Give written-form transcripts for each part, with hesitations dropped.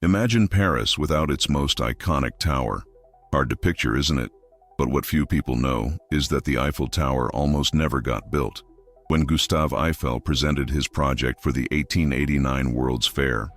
Imagine Paris without its most iconic tower. Hard to picture, isn't it? But what few people know is that the Eiffel Tower almost never got built. When Gustave Eiffel presented his project for the 1889 World's Fair,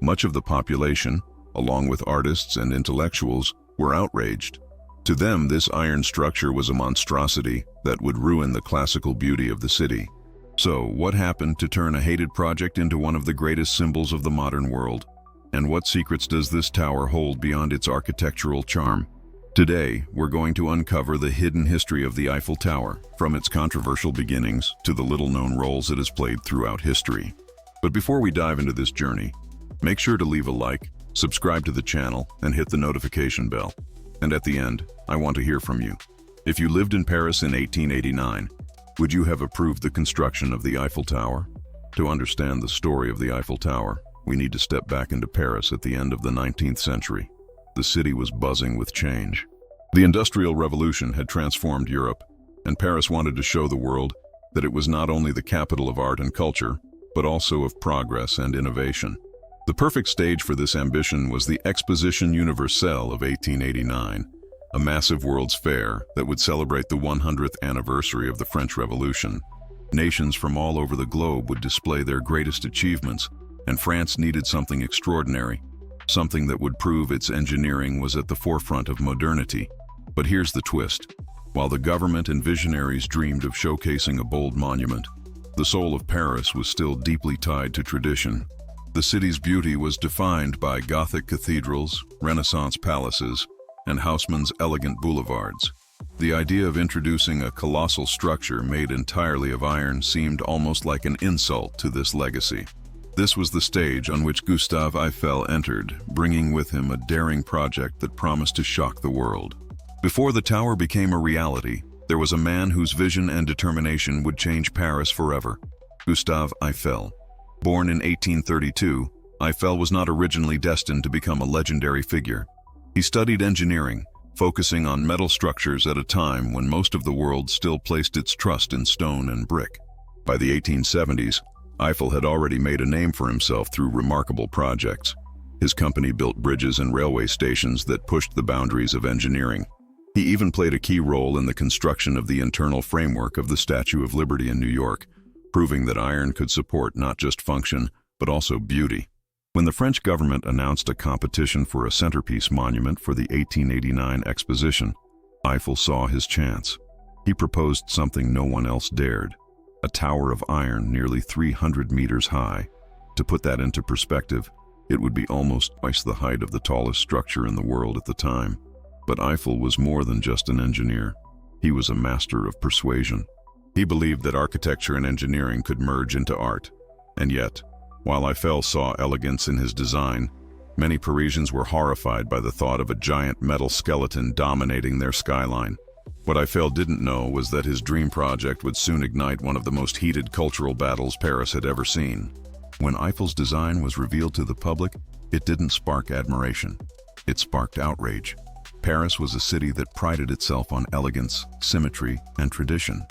much of the population, along with artists and intellectuals, were outraged. To them, this iron structure was a monstrosity that would ruin the classical beauty of the city. So, what happened to turn a hated project into one of the greatest symbols of the modern world? And what secrets does this tower hold beyond its architectural charm? Today, we're going to uncover the hidden history of the Eiffel Tower, from its controversial beginnings to the little-known roles it has played throughout history. But before we dive into this journey, make sure to leave a like, subscribe to the channel, and hit the notification bell. And at the end, I want to hear from you. If you lived in Paris in 1889, would you have approved the construction of the Eiffel Tower? To understand the story of the Eiffel Tower, we need to step back into Paris at the end of the 19th century. The city was buzzing with change. The Industrial Revolution had transformed Europe, and Paris wanted to show the world that it was not only the capital of art and culture, but also of progress and innovation. The perfect stage for this ambition was the Exposition Universelle of 1889, a massive World's Fair that would celebrate the 100th anniversary of the French Revolution. Nations from all over the globe would display their greatest achievements, and France needed something extraordinary, something that would prove its engineering was at the forefront of modernity. But here's the twist. While the government and visionaries dreamed of showcasing a bold monument, the soul of Paris was still deeply tied to tradition. The city's beauty was defined by Gothic cathedrals, Renaissance palaces, and Haussmann's elegant boulevards. The idea of introducing a colossal structure made entirely of iron seemed almost like an insult to this legacy. This was the stage on which Gustave Eiffel entered, bringing with him a daring project that promised to shock the world. Before the tower became a reality, there was a man whose vision and determination would change Paris forever: Gustave Eiffel. Born in 1832, Eiffel was not originally destined to become a legendary figure. He studied engineering, focusing on metal structures at a time when most of the world still placed its trust in stone and brick. By the 1870s, Eiffel had already made a name for himself through remarkable projects. His company built bridges and railway stations that pushed the boundaries of engineering. He even played a key role in the construction of the internal framework of the Statue of Liberty in New York, proving that iron could support not just function, but also beauty. When the French government announced a competition for a centerpiece monument for the 1889 exposition, Eiffel saw his chance. He proposed something no one else dared: a tower of iron nearly 300 meters high. To put that into perspective, it would be almost twice the height of the tallest structure in the world at the time. But Eiffel was more than just an engineer. He was a master of persuasion. He believed that architecture and engineering could merge into art. And yet, while Eiffel saw elegance in his design, many Parisians were horrified by the thought of a giant metal skeleton dominating their skyline. What Eiffel didn't know was that his dream project would soon ignite one of the most heated cultural battles Paris had ever seen. When Eiffel's design was revealed to the public, it didn't spark admiration. It sparked outrage. Paris was a city that prided itself on elegance, symmetry, and tradition.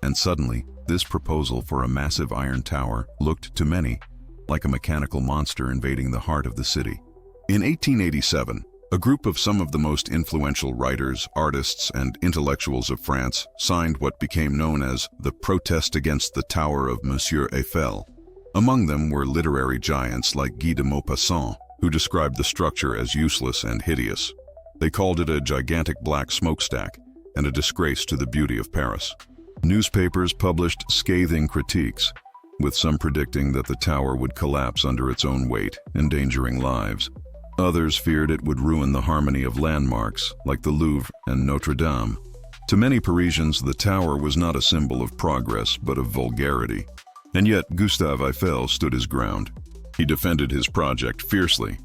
And suddenly, this proposal for a massive iron tower looked to many like a mechanical monster invading the heart of the city. In 1887, a group of some of the most influential writers, artists, and intellectuals of France signed what became known as the Protest Against the Tower of Monsieur Eiffel. Among them were literary giants like Guy de Maupassant, who described the structure as useless and hideous. They called it a gigantic black smokestack and a disgrace to the beauty of Paris. Newspapers published scathing critiques, with some predicting that the tower would collapse under its own weight, endangering lives. Others feared it would ruin the harmony of landmarks like the Louvre and Notre Dame. To many Parisians, the tower was not a symbol of progress but of vulgarity. And yet, Gustave Eiffel stood his ground. He defended his project fiercely,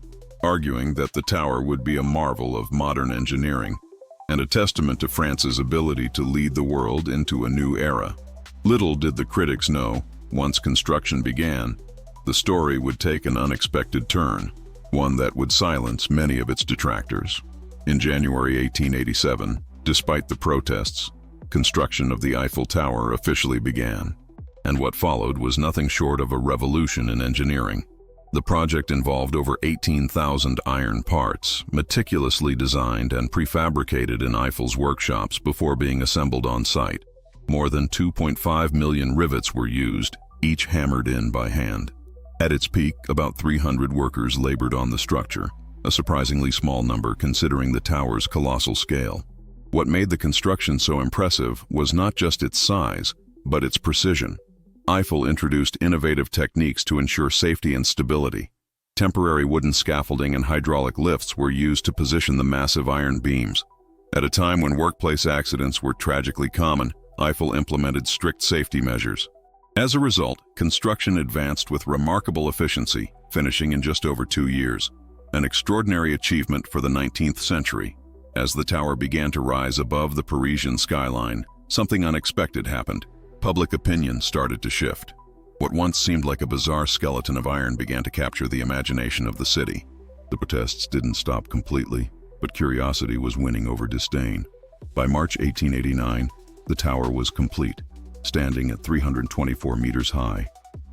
arguing that the tower would be a marvel of modern engineering and a testament to France's ability to lead the world into a new era. Little did the critics know, once construction began, the story would take an unexpected turn, one that would silence many of its detractors. In January 1887, despite the protests, construction of the Eiffel Tower officially began, and what followed was nothing short of a revolution in engineering. The project involved over 18,000 iron parts, meticulously designed and prefabricated in Eiffel's workshops before being assembled on site. More than 2.5 million rivets were used, each hammered in by hand. At its peak, about 300 workers labored on the structure, a surprisingly small number considering the tower's colossal scale. What made the construction so impressive was not just its size, but its precision. Eiffel introduced innovative techniques to ensure safety and stability. Temporary wooden scaffolding and hydraulic lifts were used to position the massive iron beams. At a time when workplace accidents were tragically common, Eiffel implemented strict safety measures. As a result, construction advanced with remarkable efficiency, finishing in just over 2 years. An extraordinary achievement for the 19th century. As the tower began to rise above the Parisian skyline, something unexpected happened. Public opinion started to shift. What once seemed like a bizarre skeleton of iron began to capture the imagination of the city. The protests didn't stop completely, but curiosity was winning over disdain. By March 1889, the tower was complete, standing at 324 meters high,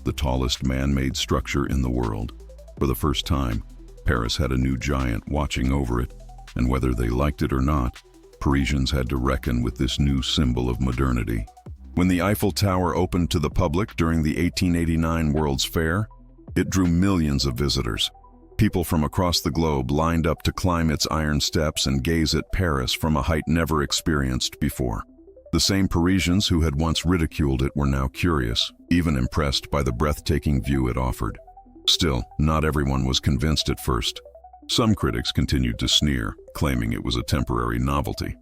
the tallest man-made structure in the world. For the first time, Paris had a new giant watching over it, and whether they liked it or not, Parisians had to reckon with this new symbol of modernity. When the Eiffel Tower opened to the public during the 1889 World's Fair, it drew millions of visitors. People from across the globe lined up to climb its iron steps and gaze at Paris from a height never experienced before. The same Parisians who had once ridiculed it were now curious, even impressed by the breathtaking view it offered. Still, not everyone was convinced at first. Some critics continued to sneer, claiming it was a temporary novelty.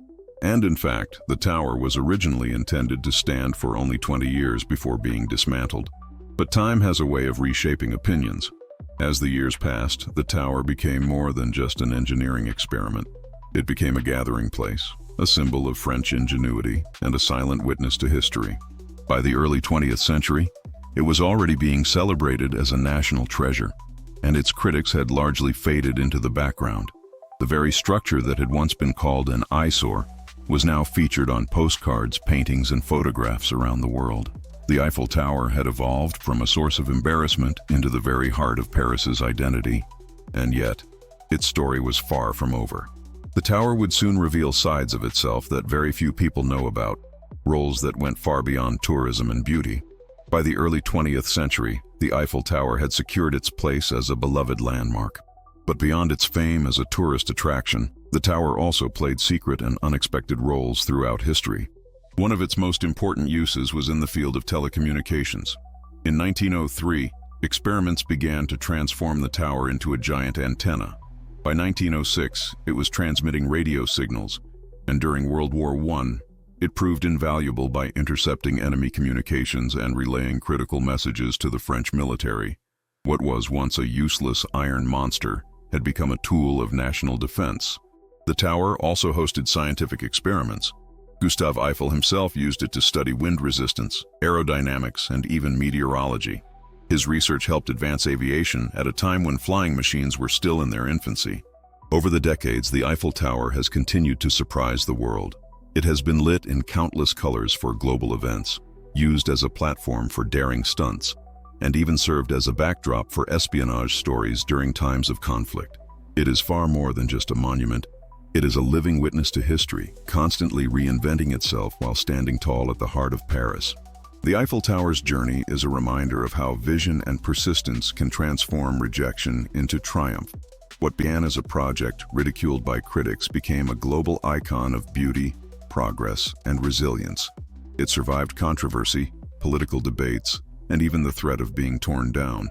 And in fact, the tower was originally intended to stand for only 20 years before being dismantled. But time has a way of reshaping opinions. As the years passed, the tower became more than just an engineering experiment. It became a gathering place, a symbol of French ingenuity, and a silent witness to history. By the early 20th century, it was already being celebrated as a national treasure, and its critics had largely faded into the background. The very structure that had once been called an eyesore was now featured on postcards, paintings, and photographs around the world. The Eiffel Tower had evolved from a source of embarrassment into the very heart of Paris's identity, and yet, its story was far from over. The tower would soon reveal sides of itself that very few people know about, roles that went far beyond tourism and beauty. By the early 20th century, the Eiffel Tower had secured its place as a beloved landmark. But beyond its fame as a tourist attraction, the tower also played secret and unexpected roles throughout history. One of its most important uses was in the field of telecommunications. In 1903, experiments began to transform the tower into a giant antenna. By 1906, it was transmitting radio signals, and during World War I, it proved invaluable by intercepting enemy communications and relaying critical messages to the French military. What was once a useless iron monster had become a tool of national defense. The tower also hosted scientific experiments. Gustave Eiffel himself used it to study wind resistance, aerodynamics, and even meteorology. His research helped advance aviation at a time when flying machines were still in their infancy. Over the decades, the Eiffel Tower has continued to surprise the world. It has been lit in countless colors for global events, used as a platform for daring stunts, and even served as a backdrop for espionage stories during times of conflict. It is far more than just a monument. It is a living witness to history, constantly reinventing itself while standing tall at the heart of Paris. The Eiffel Tower's journey is a reminder of how vision and persistence can transform rejection into triumph. What began as a project ridiculed by critics became a global icon of beauty, progress, and resilience. It survived controversy, political debates, and even the threat of being torn down,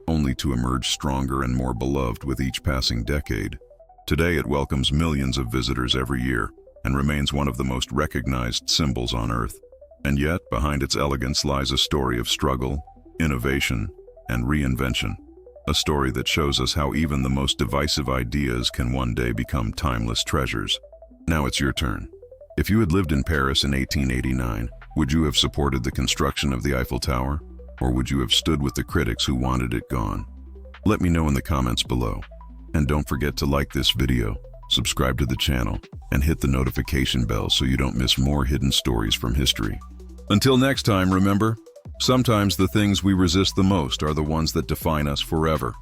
only to emerge stronger and more beloved with each passing decade. Today it welcomes millions of visitors every year and remains one of the most recognized symbols on Earth. And yet, behind its elegance lies a story of struggle, innovation, and reinvention. A story that shows us how even the most divisive ideas can one day become timeless treasures. Now it's your turn. If you had lived in Paris in 1889, would you have supported the construction of the Eiffel Tower? Or would you have stood with the critics who wanted it gone? Let me know in the comments below. And don't forget to like this video, subscribe to the channel, and hit the notification bell so you don't miss more hidden stories from history. Until next time, remember, sometimes the things we resist the most are the ones that define us forever.